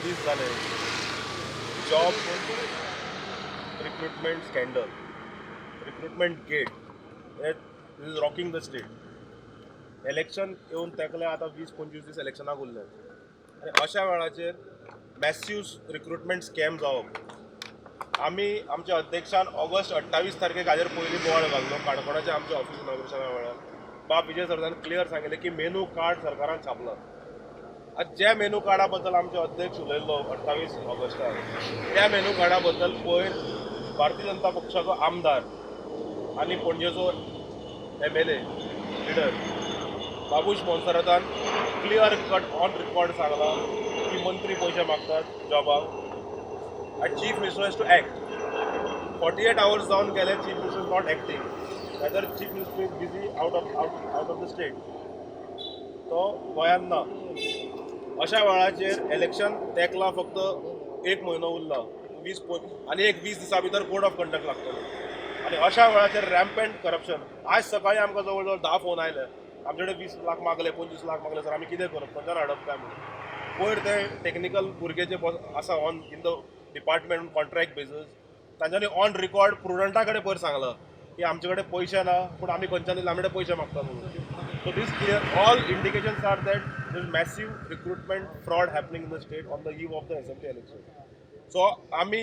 दीस जाले job recruitment scandal recruitment get this is rocking the state election येवन तेकले आतां 20-25 दीस इलेक्शनाक उरले आनी अशा वेळाचेर मॅस्यूव रिक्रुटमेंट स्कॅम जावप आमी आमच्या अध्यक्षान ऑगस्ट 28 तारखेक हाजेर पयलीं बोवाळ घाल्लो काणकोणाच्या आमच्या ऑफिस इनॉग्रेशना वेळार बाब विजय सरदान क्लियर सांगिल्लें की मेनू कार्ड सरकारान छापला आज ज्या मेनू कार्डा बद्दल आमचे अध्यक्ष उलयल्लो 28 ऑगस्टाक त्या मेनू कार्डा बद्दल पयर भारतीय जनता पक्षाचो आमदार आनी पणजेचो MLA लिडर बाबूश मोन्सरातान क्लियर कट ऑन रेकॉर्ड सांगला की मंत्री पयशे मागतात जॉबाक आनी chief minister has to act 48 hours जावन गेले chief minister is not acting whether chief minister is busy out of the state तो गोंयांत ना अशा वेळाचेर इलेक्शन तेकला फक्त 1 म्हयनो उरला आनी एक 20 दिसां भितर कोड ऑफ कंडक्ट लागतलो आनी अशा वेळाचेर रॅम्पंट करप्शन आज सकाळी आमकां जवळ जवळ 10 फोन आयले आमचे कडेन 20 लाख मागले 25 लाख मागले सर आमी कितें करप खंयच्यान हाडप काय म्हणून पयर ते टेक्निकल भुरगे जे आसा on in the department contract basis तांच्यांनी ऑन रिकॉर्ड प्रुडंटा कडेन पयर सांगलां की आमचे कडेन पयशे ना पूण आमी खंयच्यान आमचे कडेन पयशे मागता म्हणून so this clear all indications are that there is massive recruitment fraud happening in the state on the eve of the assembly election. So आम्ही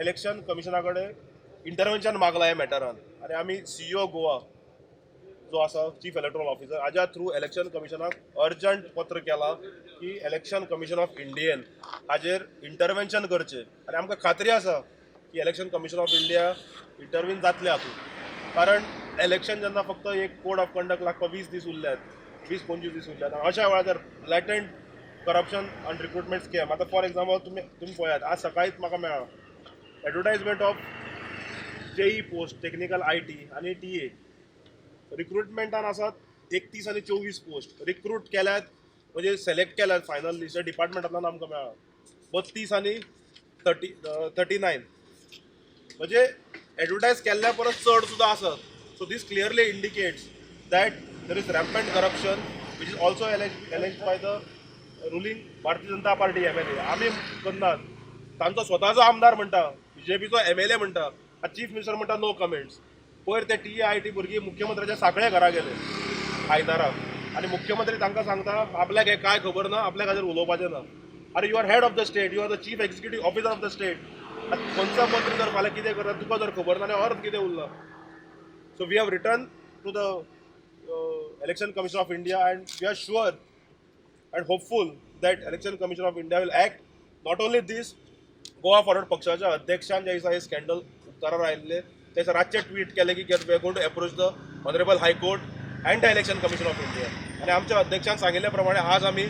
इलेक्शन कमिशनाकडे इंटरव्हेन्शन मागला ह्या मॅटरान आणि आम्ही CEO गोवा जो आसा चीफ इलेक्टोरल ऑफिसर हाज्या थ्रू इलेक्शन कमिशनाक अर्जंट पत्र केला की इलेक्शन कमिशन ऑफ इंडियन हाजेर इंटरव्हेन्शन करचें आनी आमकां खात्री आसा की election commission of India intervene जातले हातूंत कारण इलेक्शन जेन्ना फक्त एक कोड ऑफ कंडक्ट लागपाक 20 दीस उरल्यात 20-25 दीस उरल्यात अशा वेळार लॅटंट करप्शन आनी रिक्रुटमेंट स्कॅम आतां फॉर एक्झाम्पल तुम्ही पळयात आज सकाळीच म्हाका मेळ्ळा advertisement of JE post technical IT आनी TA रिक्रुटमेंटान आसात 31 आनी 24 पोस्ट रिक्रूट केल्यात म्हणजे सिलेक्ट केल्यात फायनल लिस्ट डिपार्टमेंटांतल्यान आमकां मेळ्ळा 32 आनी 39 म्हणजे एडवर्टायज केल्ल्या परस चड सुद्दां आसत so this clearly indicates that there is rampant corruption which is also alleged by the ruling Bharatiya Janata party MLA आम्ही करनात तांचो स्वताचो आमदार म्हणटा BJPचो MLA म्हणटा चीफ मिनिस्टर म्हणटा नो कमेंट्स पयर ते TA IT भुरगीं मुख्यमंत्र्याच्या साखळे घरा गेले आयताराक आनी मुख्यमंत्री तांकां सांगता आपल्याक हे काय खबर ना आपल्याक हाजेर उलोवपाचें ना अरे you are head of the state you are the chief executive officer of the state खंयचो मंत्री जर फाल्यां कितें करता तुका जर खबर ना जाल्यार अर्थ कितें उरला so we have return to the Election Commission of India and we are sure and hopeful that Election Commission of India will act not only this Goa forward पक्षाच्या अध्यक्षान जे हे स्कॅन्डल उक्तारार आयिल्ले ते रातचे ट्वीट केले की we are going to approach the honourable high court and the election commission of India आणि आमच्या अध्यक्षान सांगिल्ल्या प्रमाणे आज आम्ही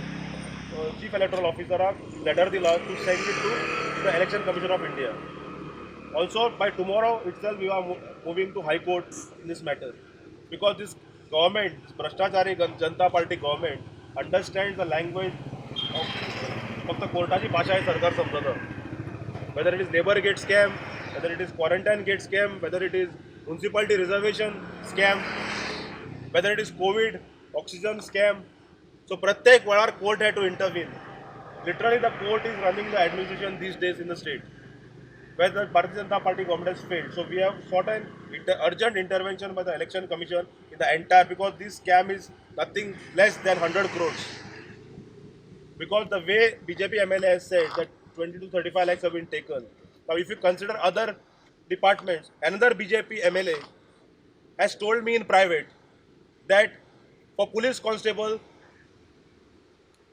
चीफ इलेक्टोरल ऑफिसराक लेटर दिला to send it to the election commission of India also by tomorrow itself we are moving to high court in this matter because this government भ्रष्टाचारी Janata party government understand the language फक्त कोर्टाची भाषा हे सरकार समजतं weather it is labour gate scam whether it is quarantine gate scam whether it is municipality reservation scam whether it is Covid oxygen scam so प्रत्येक वेळार court had to intervene literally the court is running the administration these days in the state where the Bharatiya Janata Party government has failed. So we have sought an urgent intervention by the Election Commission in the entire because this scam is nothing less than 100 crores. Because the way BJP MLA has said that 20 to 35 lakhs have been taken. Now if you consider other departments, another BJP MLA has told me in private that for police constable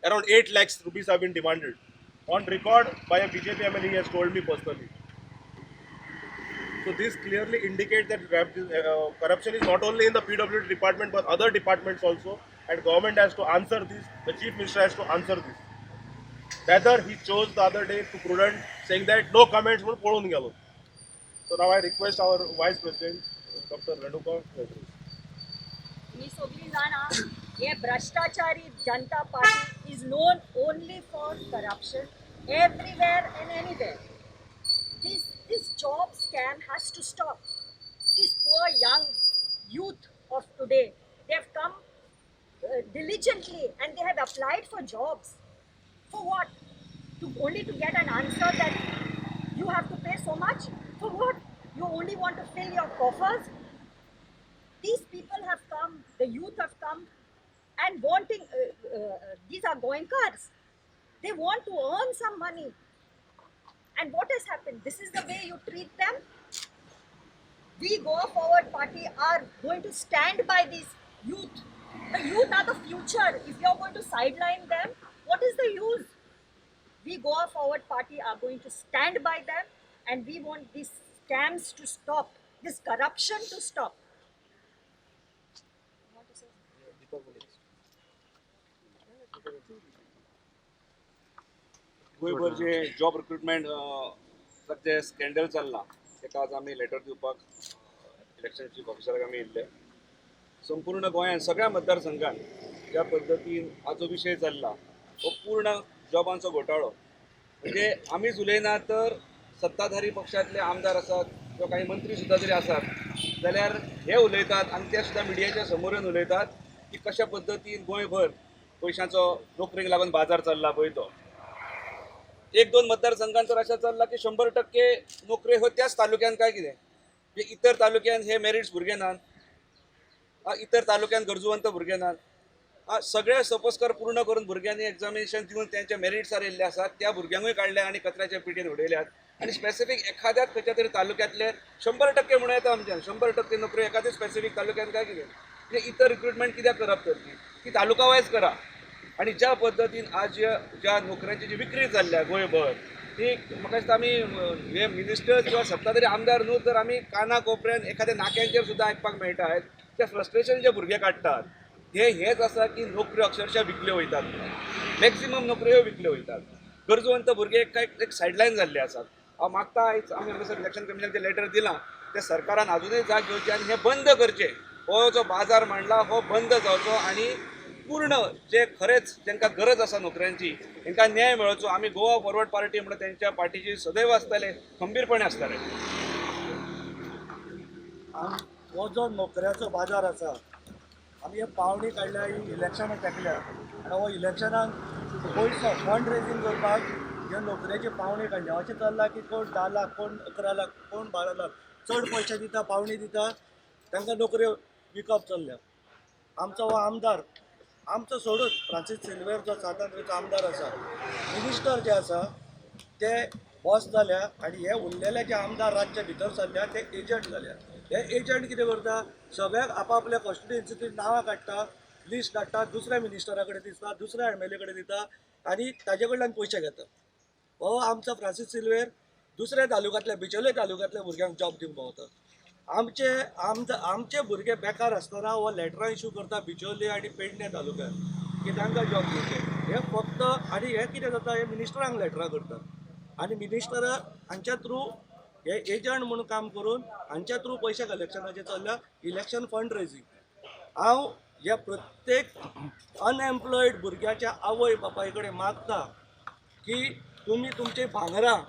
around 8 lakhs rupees have been demanded. On record by a BJP MLA he has told me personally. So this clearly indicates that corruption is not only in the PWD department but other departments also and government has to answer this, the chief minister has to answer this. Whether he chose the other day to prudent saying that no comments will पळून गेलो. So now I request our vice president Dr. Renuka. ही सगळी जाणा हे भ्रष्टाचारी Janata party is known only for corruption everywhere and anywhere. This job scam has to stop. These poor young youth of today, they have come diligently and they have applied for jobs. For what? only to get an answer that you have to pay so much? For what? You only want to fill your coffers? These people have come, the youth have come and wanting, these are Goenkars. They want to earn some money. And what has happened? This is the way you treat them? We Goa Forward Party are going to stand by these youth. The youth are the future. If you're going to sideline them, what is the use? We Goa Forward Party are going to stand by them, and we want these scams to stop, this corruption to stop. You want to say? गोंयभर जे job recruitment जे scandal चल्लां ताका आज आमी letter दिवपाक election chief ऑफिसराक आमी येयल्ले. संपूर्ण गोंयांत सगळ्या मतदारसंघात ज्या पद्दतीन हाचो विशय चल्ला हो पूर्ण जॉबांचो घोटाळो. म्हणजे आमीच उलयना तर सत्ताधारी पक्षांतले आमदार आसात किंवा काही मंत्री सुद्धा जरी आसात जाल्यार हे उलयतात आनी ते सुद्धा मिडियाच्या समोर येवन उलयतात की कशा पद्दतीन गोंयभर पयशांचो नोकरेक लागून बाजार चल्ला पळय तो. एक दोन मतदारसंघांत तर अशें चल्लां की 100% नोकऱ्यो ह्यो त्याच तालुक्यान काय कितें, म्हणजे इतर तालुक्यान हे मेरिट्स भुरगे नात, इतर तालुक्यान गरजुवंत भुरगे नात. सगळे सोपस्कर पूर्ण करून भुरग्यांनी एक्झामिनेशन दिवन त्यांचे मेरिट्सार येयल्ले आसात त्या भुरग्यांकूय काडल्या आनी कचऱ्याच्या पिटीन उडयल्यात. आनी स्पेसिफीक एखाद्याच खंयच्या तरी तालुक्यांतले 100% म्हणून येता आमच्यान 100% नोकऱ्यो एखाद्या स्पेसिफीक तालुक्यान काय कितें, म्हणजे इतर रिक्रुटमेंट कित्याक करप तर ती तालुका वायज करा. आणि ज्या पद्दतीन आज ज्या नोकऱ्यांची जी विक्री जाल्ल्या गोंयभर ती म्हाका दिसता आमी हे मिनिस्टर किंवा सत्ताधारी आमदार न्हू तर आमी काना कोपऱ्यान एखाद्या नाक्यांचेर सुद्दां आयकपाक मेळटा आहेत ते फ्रस्ट्रेशन जे भुरगे काडटात हेच आसा की नोकऱ्यो अक्षरशः विकल्यो वयतात. मॅक्सिमम नोकऱ्यो विकल्यो वयतात. गरजुवंत भुरगे एक सायडलायन जाल्ले आसात. हांव मागता आयज आमी हांगासर इलेक्शन कमिशनाचें लेटर दिलां ते सरकारान अजूनय जाग घेवची आनी हे बंद करचे. हो जो बाजार मांडला हो बंद जावचो आनी पूर्ण जे खरेच तांकां गरज आसा नोकऱ्यांची तांकां न्याय मेळचो. आमी गोवा फॉरवर्ड पार्टी म्हणून त्यांच्या पार्टीची सदैव आसतले, खंबीरपणे आसतले. हो जो नोकऱ्याचो बाजार आसा आमी हे पावणी काडल्या ही इलेक्शनां तेकल्या आनी हो इलेक्शनाक पयसो फंड रेजींग करपाक हे नोकऱ्याची पावणी काडल्या. अशें चल्लां की कोण 10 लाख कोण 11 लाख कोण 12 लाख चड पयशे दिता पावणी दिता तांकां नोकऱ्यो विकप चल्ल्या. आमचो हो आमदार आमचो सोडून फ्रांसीस सिल्वेर जो स्वातंत्र्याचो आमदार आसा मिनिस्टर जे आसा ते बॉस जाल्या आनी हे उरलेले जे आमदार राज्या भितर सरल्या ते एजंट जाल्या. हे एजंट कितें करता सगळ्याक आपआपल्या कॉन्स्टिट्युएन्सींतली नांवां काडटा लिस्ट काडटा दुसऱ्या मिनिस्टरा कडेन दिता दुसऱ्या एम एल ए कडेन दिता आनी ताजे कडल्यान पयशे घेता. हो आमचो फ्रांसीस सिल्वेर दुसऱ्या तालुक्यांतल्या बिचोले तालुक्यांतल्या भुरग्यांक जॉब दिवंक पावता. आमचे भुरगे बेकार आसतना हो लेटरां इशू करता बिचोले आनी पेडणे तालुक्यांत की तांकां जॉब दिवचे. हे फक्त आनी हे कितें जाता हे मिनिस्टरांक लेटरां करता आनी मिनिस्टर हांच्या थ्रू हे एजंट म्हणून काम करून हांच्या थ्रू पयशे कलेक्शनाचे चल्ल्या इलेक्शन फंड रेजींग. हांव ह्या प्रत्येक अनएम्प्लॉयड भुरग्याच्या आवय बापाय कडेन मागता की तुमी तुमचे भांगरां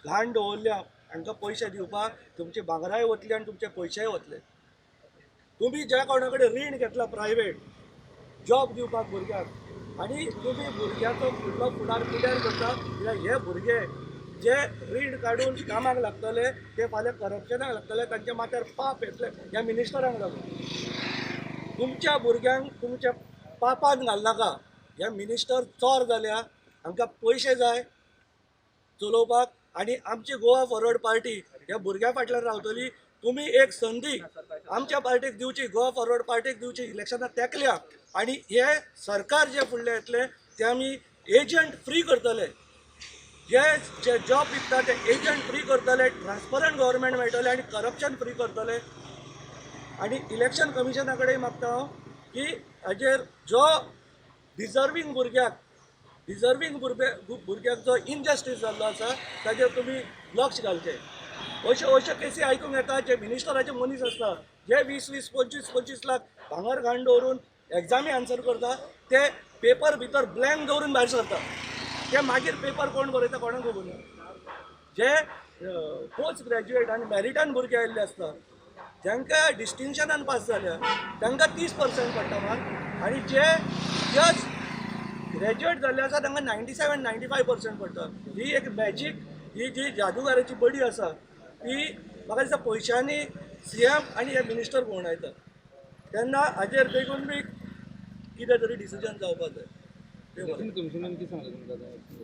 घाण दवरल्या हांकां पयशे दिवपाक तुमचे भांगराय वतले आनी तुमचे पयशेय वतले. तुमी ज्या कोणा कडेन रीण घेतला प्रायवेट जॉब दिवपाक भुरग्यांक आनी तुमी भुरग्याचो फुडलो फुडार पिड्यार करता कित्याक हे भुरगे जे रीण काडून कामाक लागतले ते फाल्यां करप्शनाक लागतले तांच्या माथ्यार पाप येतले ह्या मिनिस्टरांक लागून. तुमच्या भुरग्यांक तुमच्या पापान घालनाका. ह्या मिनिस्टर चोर जाल्या हांकां पयशे जाय चलोवपाक आनी आमची गोवा फॉरवर्ड पार्टी ह्या भुरग्यां फाटल्यान रावतली. तुमी एक संदी आमच्या पार्टीक दिवची गोवा फॉरवर्ड पार्टीक दिवची इलेक्शनां तेकल्या आनी हे सरकार जे फुडले येतले ते आमी एजंट फ्री करतले. जे जॉब विकता ते एजंट फ्री करतले ट्रान्सपरंट गव्हर्मेंट मेळटले आनी करप्शन फ्री करतले. आनी इलेक्शन कमिशना कडेन मागता हांव की हाजेर जो डिजर्वींग भुरग्याक जो इनजस्टीस जाल्लो आसा ताजेर तुमी लक्ष घालचें. अश्यो केसी आयकूंक येता जे मिनिस्टराचे मनीस आसता जे 20-20, 25-25 लाख भांगर घाण दवरून एग्जामी आन्सर करता ते पेपर भितर ब्लँक दवरून भायर सरता. ते मागीर पेपर कोण बरयता कोणाक खबर ना. जे पोस्ट ग्रॅज्युएट आनी मॅरिटान भुरगे आयिल्ले आसता तांकां डिस्टिंक्शनान पास जाल्या तांकां 30% पडटा मार्क आनी जे जस्ट ग्रॅज्युएट जाल्ले आसा तांकां 97-95% पडटा. ही एक मॅजीक, ही जी जादूगाराची बडी आसा ती म्हाका दिसता पयशांनी CM आनी हे मिनिस्टर भोंवडायता. तेन्ना हाजेर देखून बी कितें तरी डिसिजन जावपाक जाय.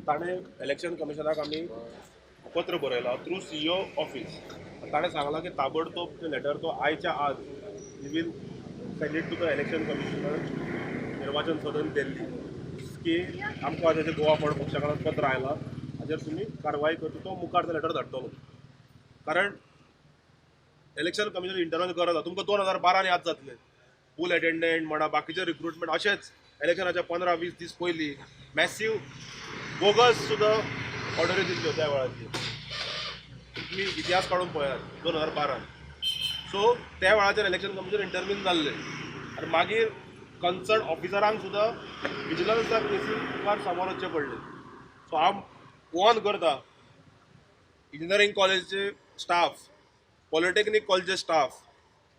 ताणें इलेक्शन कमिशनाक आमी पत्र बरयलां थ्रू CEO ऑफिस. ताणें सांगलां की ताबडतोब ते लेटर तो आयच्या आज ही will send it to the election commissioner Nirvachan Sadan Delhi की आमकां हाजेर गोवा फॉर पक्षा कडल्यान पत्र आयलां, हाजेर तुमी कारवाय करची. तो मुखार ते लेटर धाडटलो. कारण इलेक्शन कमिशन इंटरव्यू करता तुमकां 2012 याद जातलें. फूल एटेंडंट म्हणा बाकीचे रिक्रुटमेंट अशेंच इलेक्शनाच्या 15-20 दीस पयलीं मॅसिव बोगस सुद्दां ऑर्डरी दिल्ल्यो त्या वेळाचेर. तुम्ही इतिहास काढून पळयात 2012. सो त्या वेळाचेर इलेक्शन कमिशन इंटरव्यून जाल्ले आनी मागीर कन्सर्न ऑफिसरांक सुद्दां विजिलन्सा केसी मुखार सामोर वचचें पडलें. सो हांव वॉर्न करता इंजिनियरींग कॉलेजचे स्टाफ, पॉलिटेक्नीक कॉलेजचे स्टाफ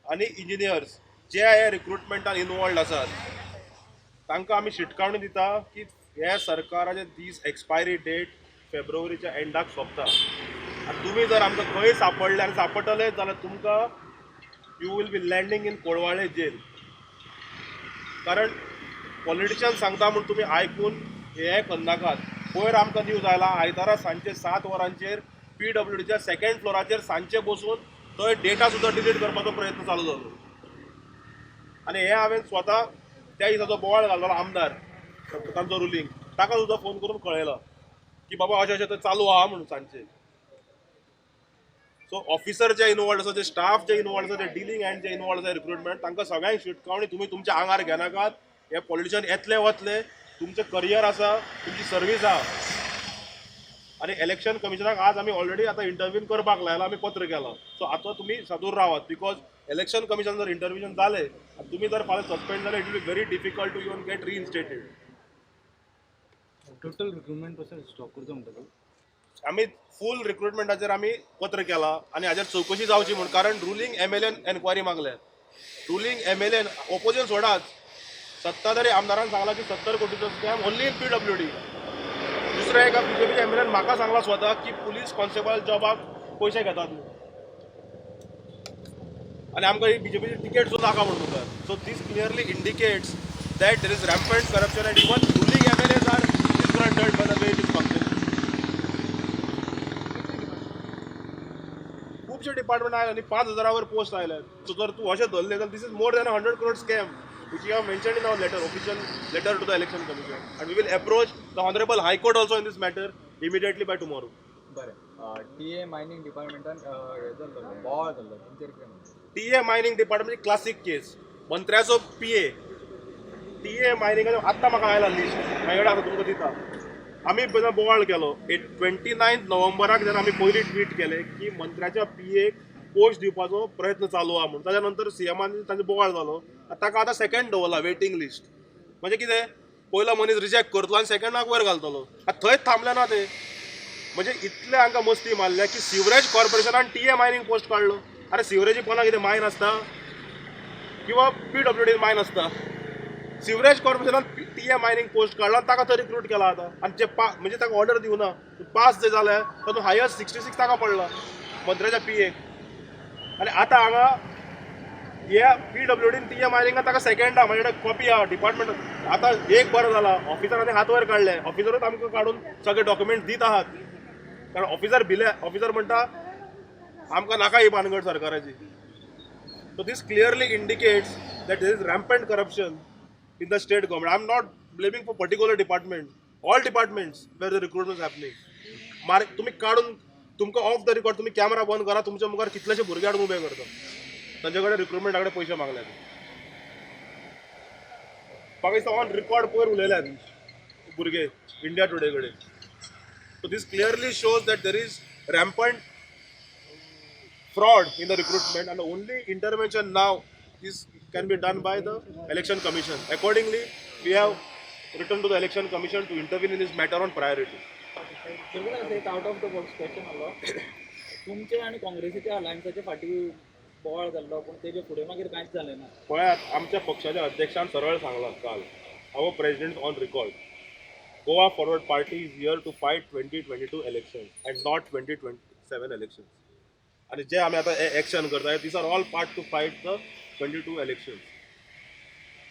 आनी इंजिनियर्स जे हे रिक्रुटमेंटान इनवॉल्ड आसात तांकां आमी शिटकावणी दिता की हे सरकाराचे दीस एक्सपायरी डेट फेब्रुवारीच्या एंडाक सोंपता. आनी तुमी जर आमकां खंय सापडले आनी सापडटले जाल्यार तुमकां you will be landing in Colvale jail. कारण पॉलिटिशियन सांगता म्हूण तुमी आयकून हे करनाकात. पयर आमकां न्यूज आयला आयतारा सांजचे 7 वरांचेर PWDच्या सेकंड फ्लोराचेर सांजचे बसून थंय डेटा सुद्दां डिलीट करपाचो प्रयत्न चालू जालो. आनी हे हांवें स्वता त्या दिसाचो बोवाळ घाललो आमदार तांचो रुलींग ताका सुद्दां फोन करून कळयलो की बाबा अशें अशें थंय चालू आहा म्हणून सांजचे. सो ऑफिसर जे इनवॉल्ड आसा, जे स्टाफ जे इनवॉल्ड आसा, जे डीलिंग एंड जे इनवॉल्ड आसा रिक्रुटमेंट तांकां सगळ्यांक शिटकावणी तुमी तुमच्या आंगार घेनाकात. हे पॉलिटिशियन येतले वतले, तुमचें करियर आसा, तुमची सर्वीस आहा. आनी इलेक्शन कमिशनाक आज आमी ऑलरेडी आतां इंटरव्यून करपाक लायला, आमी पत्र केलां. सो आतां तुमी सादूर रावात बिकॉज इलेक्शन कमिशन जर इंटरव्यून जालें आनी तुमी जर फाल्यां सस्पेंड जाले it will be very difficult to even get reinstated. Total recruitment process stop करतो म्हणटा आमी फूल रिक्रुटमेंटाचेर आमी पत्र केलां आनी हाजेर चवकशी जावची म्हूण. कारण रुलींग MLAन एन्क्वायरी मागल्या. रुलींग MLAन ऑपोजीशन सोडात 70 आमदारान सांगलां की 70 कोटीचो स्कॅम ओन्ली इन PWD. दुसऱ्या एका BJPच्या MLAन म्हाका सांगलां स्वता की पुलीस कॉन्स्टेबल जॉबाक पयशे घेतात म्हणून आनी आमकां ही BJPची तिकेट सुद्दां नाका म्हणून म्हणटात. So this clearly indicates that there is rampant corruption and even ruling MLAs are disgruntled by the way it is functioning. खुबशे डिपार्टमेंट आयले आनी 5,000 वयर पोस्ट आयले. सो जर तूं अशें धरलें जाल्यार this is more than 100 crore scam which you have mentioned in our letter, official letter to the election commission, and we will approach the honorable high court also in this matter immediately by tomorrow. बरें TA mining डिपार्टमेंटान हे जाल्लो बोवाळ जाल्लो तुमचेर कितें म्हणटा? TA mining department classic केस. मंत्र्याचो PA TA मायनिंगाचो आत्तां म्हाका आयला लिस्ट म्हाजे कडेन आतां तुमकां दिता. आमी पयलीं बोवाळ केलो 29 नोव्हेंबराक जेन्ना आमी पयलीं ट्वीट केलें की मंत्र्याच्या PAक पोस्ट दिवपाचो प्रयत्न चालू आहा म्हणून. ताच्या नंतर CMान तांचो बोवाळ जालो. ताका आतां सेकंड दवरला वेटिंग लिस्ट. म्हणजे कितें पयलो मनीस रिजेक्ट करतलो आनी सेकंडाक वयर घालतलो. थंयच थांबले ना ते. म्हणजे इतले हांकां मस्ती मारल्या की सिवरेज कॉर्पोरेशनान TA मायनिंग पोस्ट काडलो. अरे सिवरेजी कोणाक कितें मायन आसता किंवा PWD मायन आसता? सिवरेज कॉर्पोरेशनान TA मायनिंग पोस्ट काडला ताका थंय रिक्रूट केला आतां. आनी जे म्हणजे ताका ऑर्डर दिवना पास जे जाले तातूंत हायस्ट 66 ताका पडला मंत्र्याच्या PAक. आनी आतां हांगा ह्या PWDन TA मायनिंगान ताका सेकंडा म्हणजे कॉपी आहा डिपार्टमेंट. आतां एक बरो जाला ऑफिसरांनी हात वयर काडले. ऑफिसरूच आमकां काडून सगळे डॉक्युमेंट दीत आहात. कारण ऑफिसर भिले. ऑफिसर म्हणटा आमकां नाका ही भानगड सरकाराची. So this clearly indicates that there is rampant corruption in the state government. I am not blaming for particular department, all departments where the recruitment happening. तुमी काडून तुमकां ऑफ द रिकॉर्ड तुमी कॅमेरा बंद करा. तुमच्या मुखार कितलेशे भुरगे हाडून उबे करता. तांचे कडेन रिक्रुटमेंटा कडेन पयशे मागल्यात. म्हाका दिसता ऑन रिकॉर्ड पयर उलयल्यात भुरगे इंडिया टुडे कडेन. So this clearly shows that there is rampant fraud in the recruitment and the only intervention now is can be done by the election commission. Accordingly, we have written to the election commission to intervene in this matter on priority. एक out of the box question आलो. तुमचे आनी काँग्रेसीच्या अलायन्साचे फाटी बोवाळ जाल्लो पूण तेजे फुडें मागीर कांयच जालें ना. पळयात आमच्या पक्षाच्या अध्यक्षान सरळ सांगलां काल our president on record Goa Forward Party is here to fight 2022 elections and not 2027 elections. आणि जे आम्ही आता एक्शन करताय these are all part to fight the 22 elections.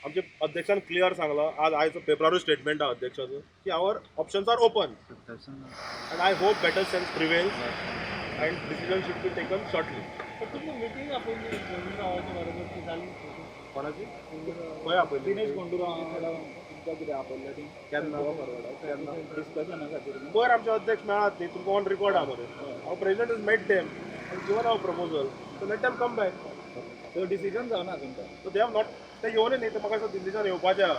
आमचे अध्यक्षान क्लियर सांगलं आज आयचं पेपरारूच स्टेटमेंट आहे अध्यक्षाचं की our options are open and I hope better sense prevails and decision should be taken shortly. तुम्ही मिटिंग आपण गोंडूरावाच्या बरोबर ती झाली कोणाची खंय आपयली दिनेश गोंडूराव तुमकां कितें आपयल्लें ती केन्ना डिस्कशना खातीर पयर आमचे अध्यक्ष मेळात न्ही तुमकां ऑन रेकॉर्ड आहा मरे हांव president is met them given our proposal so let them come back तो डिसिजन जावना तुमकां सो दे हॅव नॉट ते येवले न्ही ते म्हाका दिल्लीच्यान येवपाचें आहा